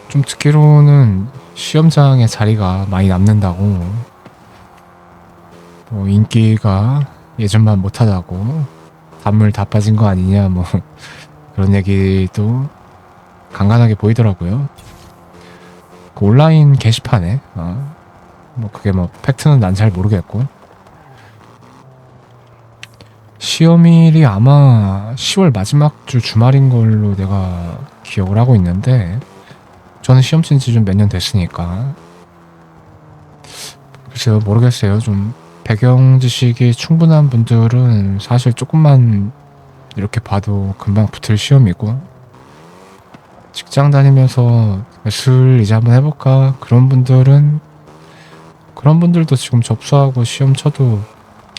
좀 듣기로는 시험장에 자리가 많이 남는다고, 뭐 인기가 예전만 못하다고, 단물 다 빠진 거 아니냐, 뭐 그런 얘기도 간간하게 보이더라고요. 그 온라인 게시판에, 뭐 그게 뭐 팩트는 난 잘 모르겠고, 시험일이 아마 10월 마지막 주 주말인 걸로 내가 기억을 하고 있는데, 저는 시험 친 지 좀 몇 년 됐으니까 글쎄요, 모르겠어요. 좀 배경 지식이 충분한 분들은 사실 조금만 이렇게 봐도 금방 붙을 시험이고, 직장 다니면서 슬 이제 한번 해볼까 그런 분들도 지금 접수하고 시험 쳐도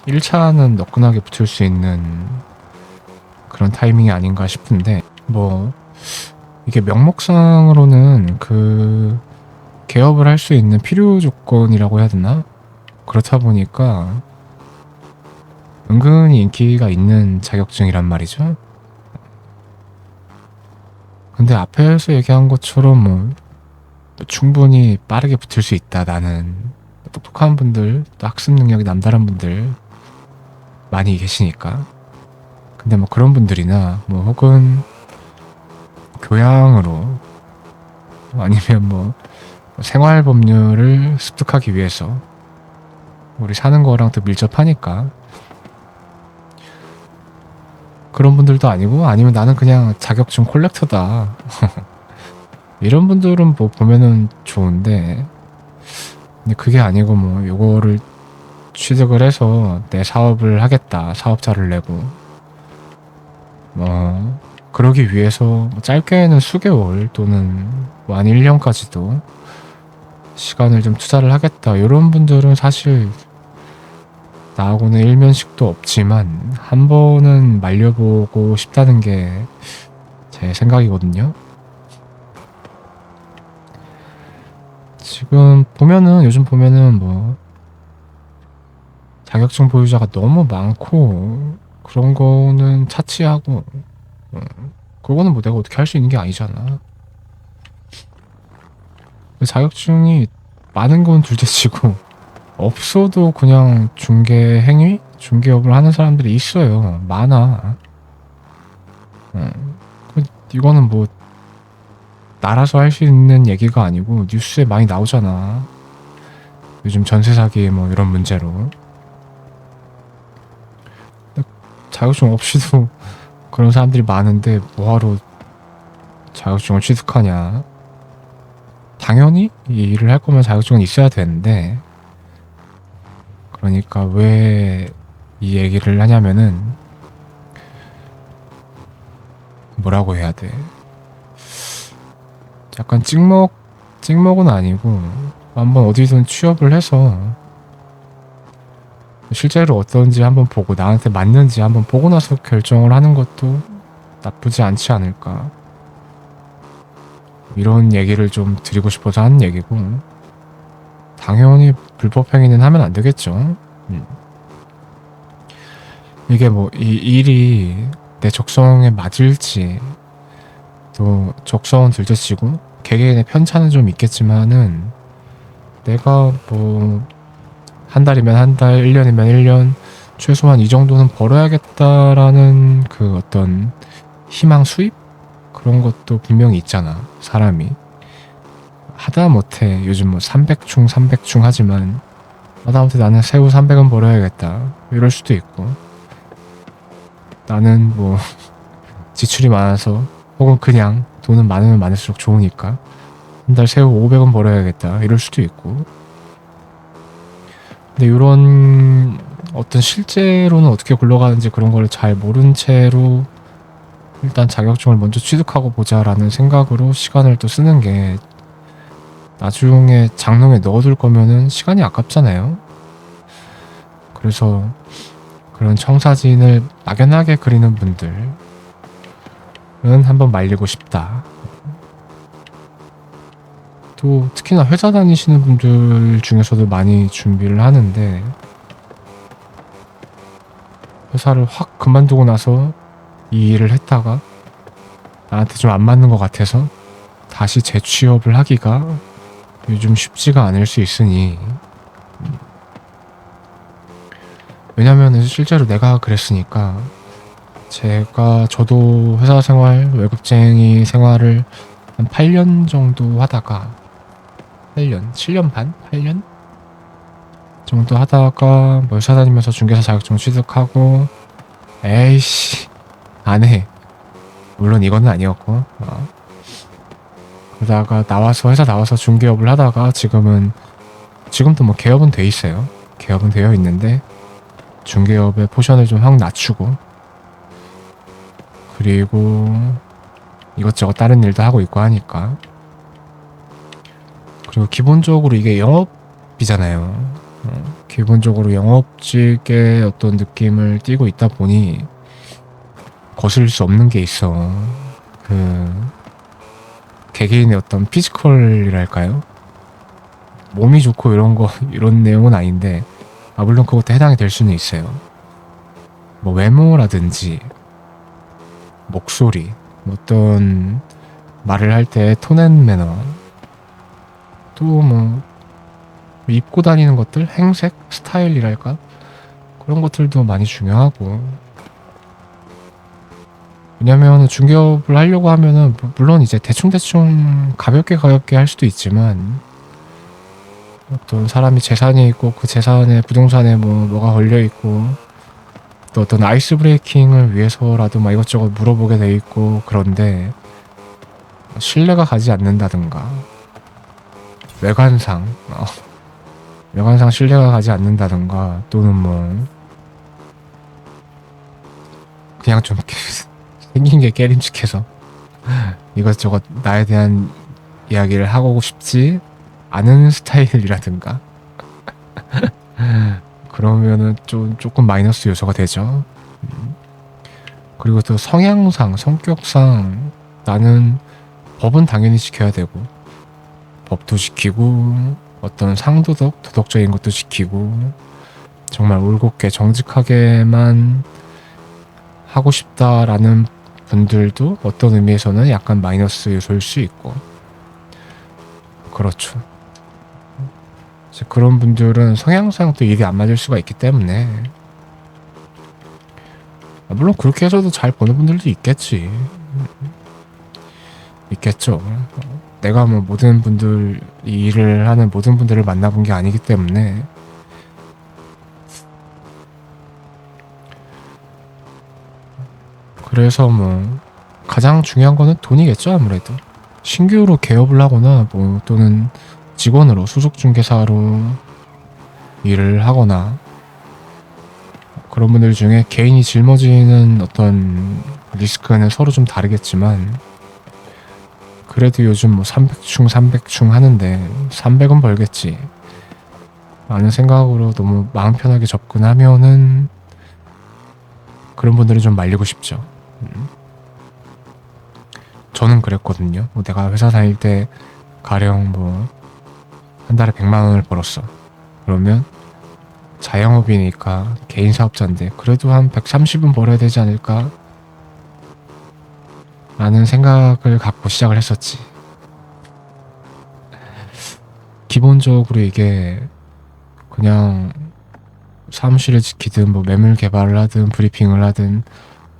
1차는 너끈하게 붙을 수 있는 그런 타이밍이 아닌가 싶은데, 뭐 이게 명목상으로는 그 개업을 할 수 있는 필요 조건이라고 해야 되나? 그렇다 보니까 은근히 인기가 있는 자격증이란 말이죠. 근데 앞에서 얘기한 것처럼 뭐 충분히 빠르게 붙을 수 있다. 나는 똑똑한 분들, 또 학습 능력이 남다른 분들 많이 계시니까. 근데 뭐 그런 분들이나 뭐 혹은 교양으로, 아니면 뭐 생활 법률을 습득하기 위해서, 우리 사는 거랑 또 밀접하니까 그런 분들도 아니고, 아니면 나는 그냥 자격증 콜렉터다 이런 분들은 뭐 보면은 좋은데, 근데 그게 아니고 뭐 요거를 취득을 해서 내 사업을 하겠다, 사업자를 내고 뭐 그러기 위해서 뭐 짧게는 수개월 또는 뭐 한 1년까지도 시간을 좀 투자를 하겠다, 이런 분들은 사실 나하고는 일면식도 없지만 한 번은 말려보고 싶다는 게 제 생각이거든요. 지금 보면은, 요즘 보면은 뭐 자격증 보유자가 너무 많고 그런 거는 차치하고, 그거는 뭐 내가 어떻게 할 수 있는 게 아니잖아. 자격증이 많은 건 둘째치고 없어도 그냥 중개 행위? 중개업을 하는 사람들이 있어요. 많아. 이거는 뭐 나라서 할 수 있는 얘기가 아니고 뉴스에 많이 나오잖아. 요즘 전세 사기 뭐 이런 문제로. 자격증 없이도 그런 사람들이 많은데 뭐하러 자격증을 취득하냐. 당연히 이 일을 할 거면 자격증은 있어야 되는데, 그러니까 왜 이 얘기를 하냐면은, 뭐라고 해야 돼. 약간 찍먹은 아니고 한번 어디든 취업을 해서 실제로 어떤지 한번 보고 나한테 맞는지 한번 보고 나서 결정을 하는 것도 나쁘지 않지 않을까, 이런 얘기를 좀 드리고 싶어서 하는 얘기고, 당연히 불법 행위는 하면 안 되겠죠. 이게 뭐 이 일이 내 적성에 맞을지, 또 적성은 둘째치고 개개인의 편차는 좀 있겠지만은, 내가 뭐 한 달이면 한 달, 1년이면 1년, 최소한 이 정도는 벌어야겠다라는 그 어떤 희망 수입? 그런 것도 분명히 있잖아, 사람이. 하다못해 요즘 뭐 300충 하지만, 하다못해 나는 새우 300은 벌어야겠다, 이럴 수도 있고, 나는 뭐 지출이 많아서, 혹은 그냥 돈은 많으면 많을수록 좋으니까 한 달 새우 500은 벌어야겠다, 이럴 수도 있고. 근데 이런 어떤 실제로는 어떻게 굴러가는지 그런 걸 잘 모른 채로 일단 자격증을 먼저 취득하고 보자라는 생각으로 시간을 또 쓰는 게, 나중에 장롱에 넣어둘 거면은 시간이 아깝잖아요. 그래서 그런 청사진을 막연하게 그리는 분들은 한번 말리고 싶다. 또 특히나 회사 다니시는 분들 중에서도 많이 준비를 하는데, 회사를 확 그만두고 나서 이 일을 했다가 나한테 좀 안 맞는 것 같아서 다시 재취업을 하기가 요즘 쉽지가 않을 수 있으니, 왜냐면은 실제로 내가 그랬으니까. 저도 회사 생활, 월급쟁이 생활을 한 8년 정도 하다가 7년 반? 8년? 정도 하다가 뭐 회사 다니면서 중개사 자격증 취득하고 에이씨 안 해. 물론 이거는 아니었고 그러다가 회사 나와서 중개업을 하다가 지금도 뭐 개업은 돼 있어요. 개업은 되어 있는데 중개업의 포션을 좀 확 낮추고 그리고 이것저것 다른 일도 하고 있고 하니까 그리고 기본적으로 이게 영업이잖아요. 기본적으로 영업직의 어떤 느낌을 띠고 있다 보니 거슬릴 수 없는 게 있어. 개개인의 어떤 피지컬이랄까요? 몸이 좋고 이런 내용은 아닌데, 물론 그것도 해당이 될 수는 있어요. 뭐 외모라든지, 목소리, 어떤 말을 할 때 톤앤 매너, 또 뭐, 입고 다니는 것들, 행색, 스타일이랄까? 그런 것들도 많이 중요하고, 왜냐면 중개업을 하려고 하면은 물론 이제 대충 가볍게 할 수도 있지만 어떤 사람이 재산이 있고 그 재산에 부동산에 뭐가 걸려 있고 또 어떤 아이스 브레이킹을 위해서라도 막 이것저것 물어보게 돼 있고 그런데 신뢰가 가지 않는다든가 외관상 신뢰가 가지 않는다든가 또는 뭐 그냥 좀 생긴 게 깨림칙해서 이것저것 나에 대한 이야기를 하고 싶지 않은 스타일이라든가 그러면은 조금 마이너스 요소가 되죠. 그리고 또 성향상, 성격상 나는 법은 당연히 지켜야 되고 법도 지키고 어떤 상도덕, 도덕적인 것도 지키고 정말 올곧게 정직하게만 하고 싶다라는 분들도 어떤 의미에서는 약간 마이너스 요소일 수 있고 그렇죠. 이제 그런 분들은 성향상 또 일이 안 맞을 수가 있기 때문에 물론 그렇게 해서도 잘 버는 분들도 있겠지. 있겠죠. 내가 뭐 모든 분들 이 일을 하는 모든 분들을 만나본 게 아니기 때문에 그래서 뭐 가장 중요한 거는 돈이겠죠. 아무래도 신규로 개업을 하거나 뭐 또는 직원으로 수속중개사로 일을 하거나 그런 분들 중에 개인이 짊어지는 어떤 리스크는 서로 좀 다르겠지만 그래도 요즘 뭐 300충 하는데 300은 벌겠지 라는 생각으로 너무 마음 편하게 접근하면은 그런 분들은 좀 말리고 싶죠. 저는 그랬거든요. 뭐 내가 회사 다닐 때 가령 뭐 한 달에 100만 원을 벌었어. 그러면 자영업이니까 개인 사업자인데 그래도 한 130은 벌어야 되지 않을까? 라는 생각을 갖고 시작을 했었지. 기본적으로 이게 그냥 사무실을 지키든 뭐 매물 개발을 하든 브리핑을 하든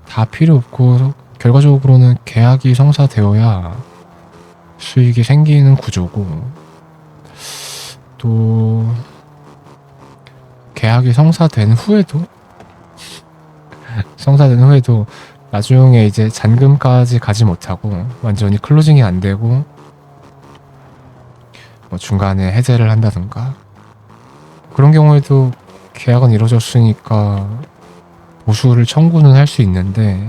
다 필요 없고 결과적으로는 계약이 성사되어야 수익이 생기는 구조고 또 계약이 성사된 후에도 나중에 이제 잔금까지 가지 못하고 완전히 클로징이 안 되고 뭐 중간에 해제를 한다든가 그런 경우에도 계약은 이루어졌으니까 보수를 청구는 할 수 있는데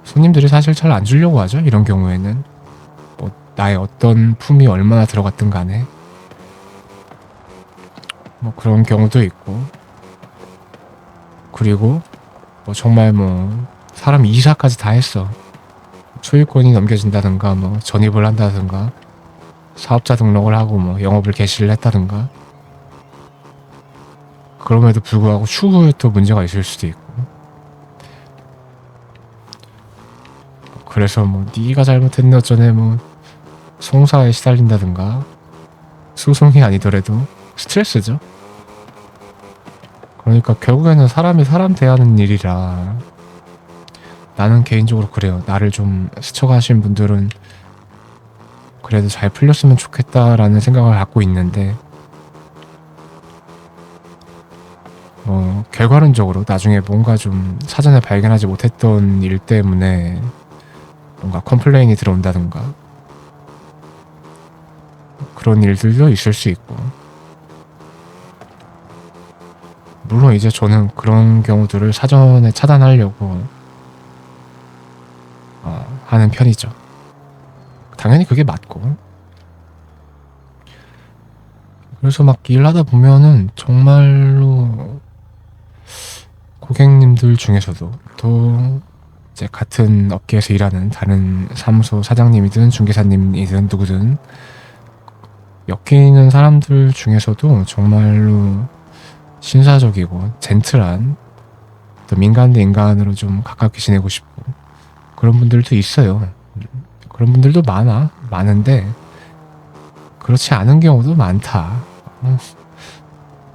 손님들이 사실 잘 안 주려고 하죠. 이런 경우에는 뭐 나의 어떤 품이 얼마나 들어갔든 간에 뭐 그런 경우도 있고 그리고 뭐 정말 뭐 사람 이사까지 다 했어. 소유권이 넘겨진다든가 뭐 전입을 한다든가 사업자 등록을 하고 뭐 영업을 개시를 했다든가 그럼에도 불구하고 추후에 또 문제가 있을 수도 있고 그래서 뭐 네가 잘못했네 어쩌네 뭐 송사에 시달린다든가 소송이 아니더라도 스트레스죠. 그러니까 결국에는 사람이 사람 대하는 일이라 나는 개인적으로 그래요. 나를 좀 스쳐가신 분들은 그래도 잘 풀렸으면 좋겠다라는 생각을 갖고 있는데 결과론적으로 나중에 뭔가 좀 사전에 발견하지 못했던 일 때문에 뭔가 컴플레인이 들어온다든가 그런 일들도 있을 수 있고 물론 이제 저는 그런 경우들을 사전에 차단하려고 하는 편이죠. 당연히 그게 맞고 그래서 막 일하다 보면은 정말로 고객님들 중에서도 또 이제 같은 업계에서 일하는 다른 사무소 사장님이든 중개사님이든 누구든 엮이는 사람들 중에서도 정말로 신사적이고 젠틀한 또 민간 대 인간으로 좀 가깝게 지내고 싶고 그런 분들도 있어요. 그런 분들도 많은데 그렇지 않은 경우도 많다.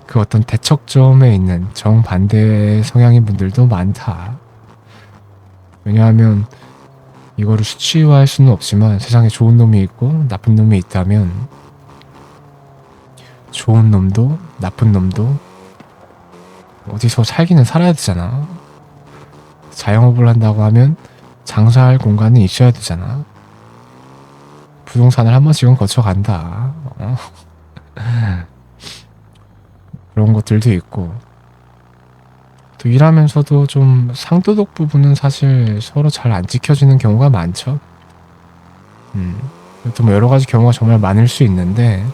그 어떤 대척점에 있는 정반대 성향인 분들도 많다. 왜냐하면 이거를 수치화할 수는 없지만 세상에 좋은 놈이 있고 나쁜 놈이 있다면 좋은 놈도 나쁜 놈도 어디서 살기는 살아야 되잖아. 자영업을 한다고 하면 장사할 공간이 있어야 되잖아. 부동산을 한 번씩은 거쳐간다. 그런 것들도 있고 또 일하면서도 좀 상도덕 부분은 사실 서로 잘 안 지켜지는 경우가 많죠. 또 뭐 여러 가지 경우가 정말 많을 수 있는데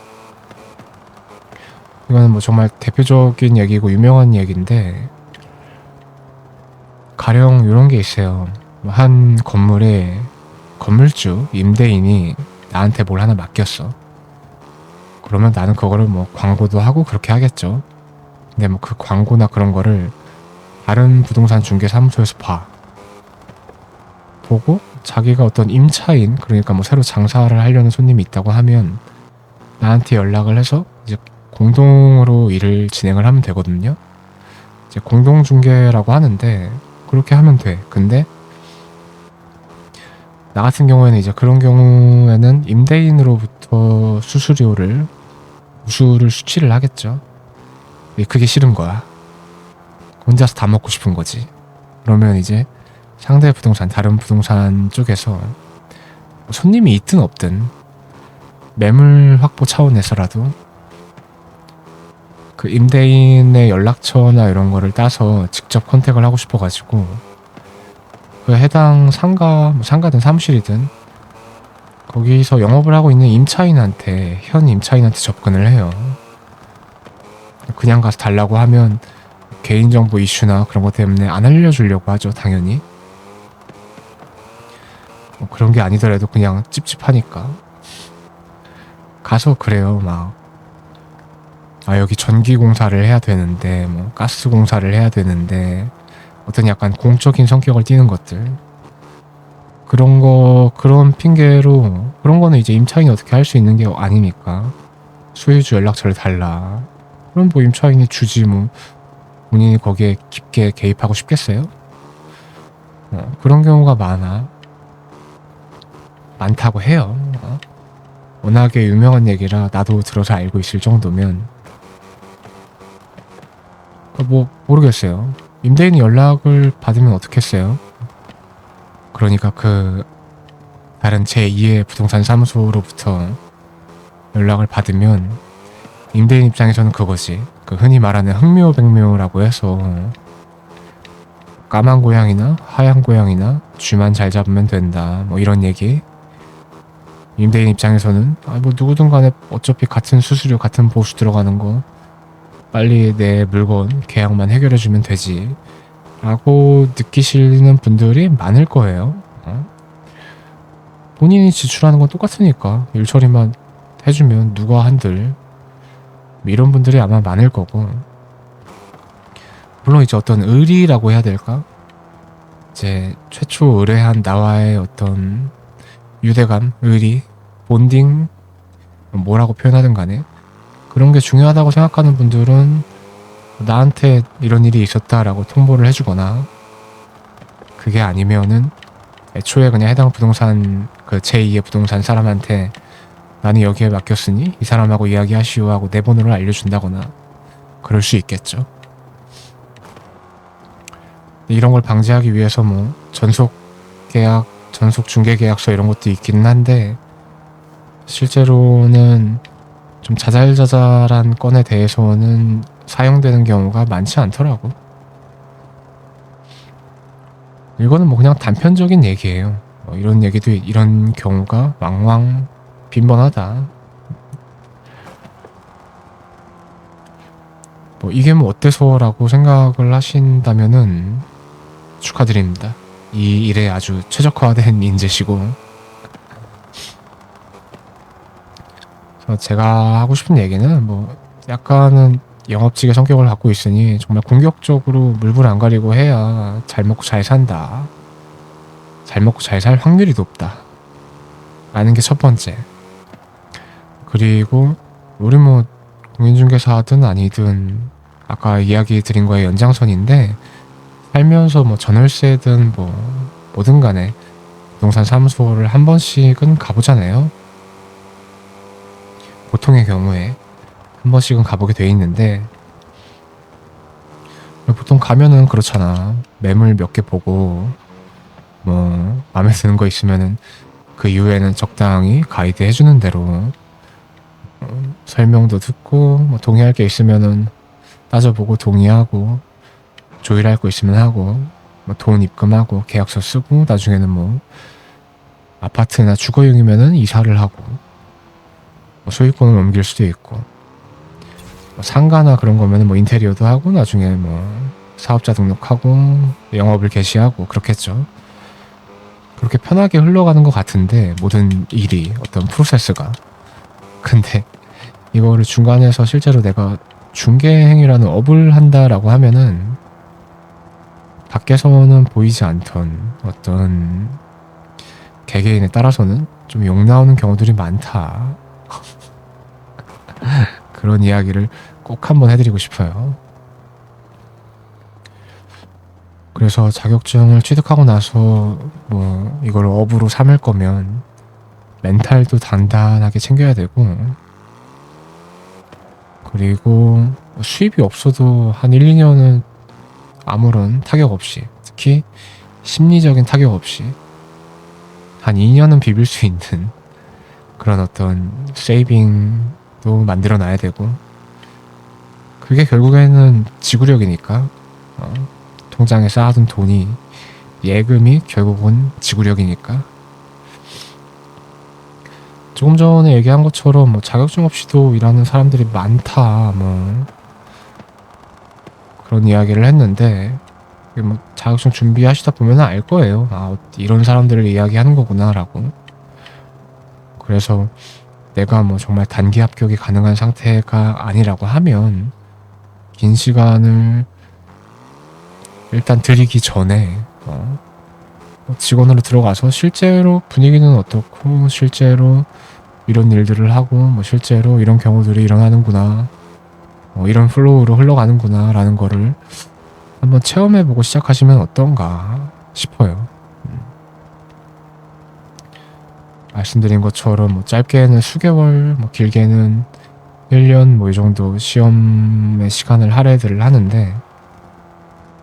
이거는 뭐 정말 대표적인 얘기고 유명한 얘기인데 가령 이런 게 있어요. 한 건물에 건물주 임대인이 나한테 뭘 하나 맡겼어. 그러면 나는 그거를 뭐 광고도 하고 그렇게 하겠죠. 근데 뭐 그 광고나 그런 거를 다른 부동산 중개 사무소에서 보고 자기가 어떤 임차인 그러니까 뭐 새로 장사를 하려는 손님이 있다고 하면 나한테 연락을 해서 이제 공동으로 일을 진행을 하면 되거든요. 이제 공동 중개라고 하는데 그렇게 하면 돼. 근데 나 같은 경우에는 이제 그런 경우에는 임대인으로부터 수수료를 우수를 수취를 하겠죠. 그게 싫은 거야. 혼자서 다 먹고 싶은 거지. 그러면 이제 상대 부동산 다른 부동산 쪽에서 손님이 있든 없든 매물 확보 차원에서라도 그 임대인의 연락처나 이런 거를 따서 직접 컨택을 하고 싶어가지고 그 해당 상가든 사무실이든 거기서 영업을 하고 있는 임차인한테 현 임차인한테 접근을 해요. 그냥 가서 달라고 하면 개인정보 이슈나 그런 것 때문에 안 알려주려고 하죠. 당연히 뭐 그런 게 아니더라도 그냥 찝찝하니까 가서 그래요. 막 여기 전기 공사를 해야 되는데 뭐 가스 공사를 해야 되는데 어떤 약간 공적인 성격을 띠는 것들 그런 핑계로 그런 거는 이제 임차인이 어떻게 할 수 있는 게 아니니까 소유주 연락처를 달라. 그럼 뭐 임차인이 주지 뭐 본인이 거기에 깊게 개입하고 싶겠어요? 그런 경우가 많다고 해요. 워낙에 유명한 얘기라 나도 들어서 알고 있을 정도면 뭐 모르겠어요. 임대인이 연락을 받으면 어떻겠어요? 그러니까 그 다른 제2의 부동산 사무소로부터 연락을 받으면 임대인 입장에서는 그거지. 그 흔히 말하는 흥묘백묘라고 해서 까만 고양이나 하얀 고양이나 쥐만 잘 잡으면 된다. 뭐 이런 얘기. 임대인 입장에서는 뭐 누구든 간에 어차피 같은 수수료 같은 보수 들어가는 거 빨리 내 물건 계약만 해결해주면 되지 라고 느끼시는 분들이 많을 거예요. 본인이 지출하는 건 똑같으니까 일 처리만 해주면 누가 한들 이런 분들이 아마 많을 거고 물론 이제 어떤 의리라고 해야 될까? 이제 최초 의뢰한 나와의 어떤 유대감, 의리 본딩, 뭐라고 표현하든 간에 그런 게 중요하다고 생각하는 분들은 나한테 이런 일이 있었다라고 통보를 해주거나, 그게 아니면은 애초에 그냥 해당 부동산 그 제2의 부동산 사람한테 나는 여기에 맡겼으니 이 사람하고 이야기하시오 하고 내 번호를 알려준다거나 그럴 수 있겠죠. 이런 걸 방지하기 위해서 뭐 전속 계약, 전속 중개 계약서 이런 것도 있기는 한데, 실제로는 좀 자잘자잘한 건에 대해서는 사용되는 경우가 많지 않더라고. 이거는 뭐 그냥 단편적인 얘기예요. 이런 얘기도, 이런 경우가 왕왕 빈번하다. 뭐 이게 뭐 어때서라고 생각을 하신다면은 축하드립니다. 이 일에 아주 최적화된 인재시고. 그래서 제가 하고 싶은 얘기는 뭐 약간은 영업직의 성격을 갖고 있으니 정말 공격적으로 물불 안 가리고 해야 잘 먹고 잘 산다. 잘 먹고 잘 살 확률이 높다. 라는 게 첫 번째. 그리고 우리 뭐 공인중개사든 아니든 아까 이야기 드린 거의 연장선인데, 살면서 뭐 전월세든 뭐 뭐든 간에 부동산 사무소를 한 번씩은 가보잖아요. 보통의 경우에 한 번씩은 가보게 돼 있는데, 보통 가면은 그렇잖아. 매물 몇 개 보고 뭐 마음에 드는 거 있으면은 그 이후에는 적당히 가이드 해주는 대로 설명도 듣고, 뭐 동의할 게 있으면은 따져보고 동의하고, 조율할 거 있으면 하고, 뭐 돈 입금하고 계약서 쓰고, 나중에는 뭐 아파트나 주거용이면은 이사를 하고, 뭐 소유권을 옮길 수도 있고, 뭐 상가나 그런 거면은 뭐 인테리어도 하고, 나중에 뭐 사업자 등록하고 영업을 개시하고 그렇겠죠. 그렇게 편하게 흘러가는 것 같은데, 모든 일이, 어떤 프로세스가. 근데 이거를 중간에서 실제로 내가 중개행위라는 업을 한다라고 하면은 밖에서는 보이지 않던 어떤 개개인에 따라서는 좀 욕 나오는 경우들이 많다. 그런 이야기를 꼭 한번 해드리고 싶어요. 그래서 자격증을 취득하고 나서 뭐 이걸 업으로 삼을 거면 멘탈도 단단하게 챙겨야 되고, 그리고 수입이 없어도 한 1, 2년은 아무런 타격 없이, 특히 심리적인 타격 없이 한 2년은 비빌 수 있는 그런 어떤 세이빙도 만들어 놔야 되고, 그게 결국에는 지구력이니까, 통장에 쌓아둔 돈이, 예금이 결국은 지구력이니까. 조금 전에 얘기한 것처럼 뭐 자격증 없이도 일하는 사람들이 많다, 뭐 그런 이야기를 했는데, 뭐 자격증 준비하시다 보면 알 거예요. 아, 이런 사람들을 이야기하는 거구나 라고. 그래서 내가 뭐 정말 단기 합격이 가능한 상태가 아니라고 하면 긴 시간을 일단 들이기 전에 직원으로 들어가서 실제로 분위기는 어떻고, 실제로 이런 일들을 하고, 뭐 실제로 이런 경우들이 일어나는구나, 이런 플로우로 흘러가는구나 라는 거를 한번 체험해보고 시작하시면 어떤가 싶어요. 말씀드린 것처럼 뭐 짧게는 수개월, 뭐 길게는 1년 뭐 이 정도 시험의 시간을 할애들을 하는데,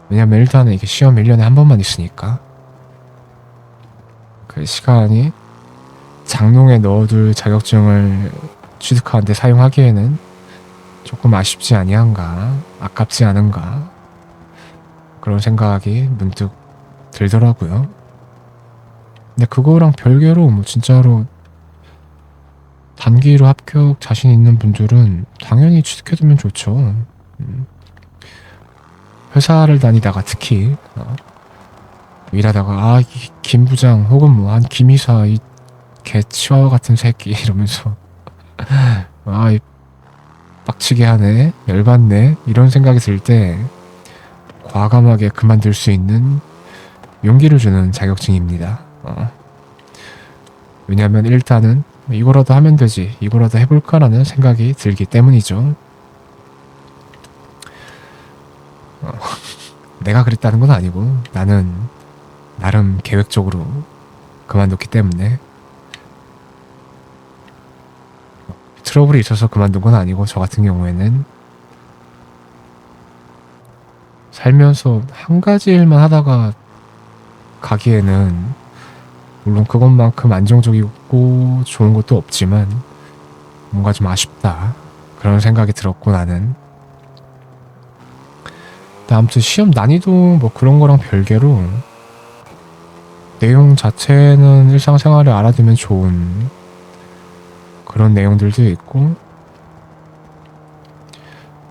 왜냐면 일단은 이게 시험 1년에 한 번만 있으니까 그 시간이 장롱에 넣어둘 자격증을 취득하는데 사용하기에는 조금 아쉽지 아니한가, 아깝지 않은가, 그런 생각이 문득 들더라고요. 근데 그거랑 별개로 뭐 진짜로 단기로 합격 자신 있는 분들은 당연히 취득해두면 좋죠. 회사를 다니다가 특히 일하다가 이 김 부장 혹은 뭐 한 김이사, 이 개치와와 같은 새끼 이러면서 이 빡치게 하네, 열받네, 이런 생각이 들 때 과감하게 그만둘 수 있는 용기를 주는 자격증입니다. 왜냐면 일단은 이거라도 하면 되지, 이거라도 해볼까라는 생각이 들기 때문이죠. 내가 그랬다는 건 아니고 나는 나름 계획적으로 그만뒀기 때문에. 트러블이 있어서 그만둔 건 아니고, 저 같은 경우에는 살면서 한 가지 일만 하다가 가기에는 물론 그것만큼 안정적이고 좋은 것도 없지만 뭔가 좀 아쉽다, 그런 생각이 들었고 나는. 근데 아무튼 시험 난이도 뭐 그런 거랑 별개로 내용 자체는 일상생활에 알아두면 좋은 그런 내용들도 있고,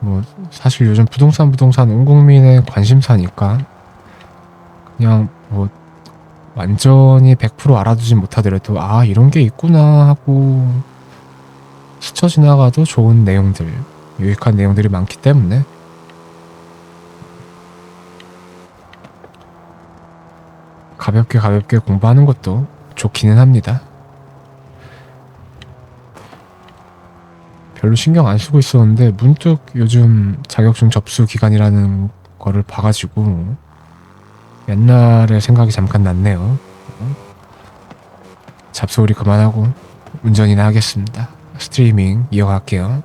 뭐 사실 요즘 부동산 온 국민의 관심사니까 그냥 뭐 완전히 100% 알아두진 못하더라도 아 이런 게 있구나 하고 스쳐 지나가도 좋은 내용들, 유익한 내용들이 많기 때문에 가볍게 공부하는 것도 좋기는 합니다. 별로 신경 안 쓰고 있었는데 문득 요즘 자격증 접수 기간이라는 거를 봐가지고 옛날에 생각이 잠깐 났네요. 잡소리 그만하고 운전이나 하겠습니다. 스트리밍 이어갈게요.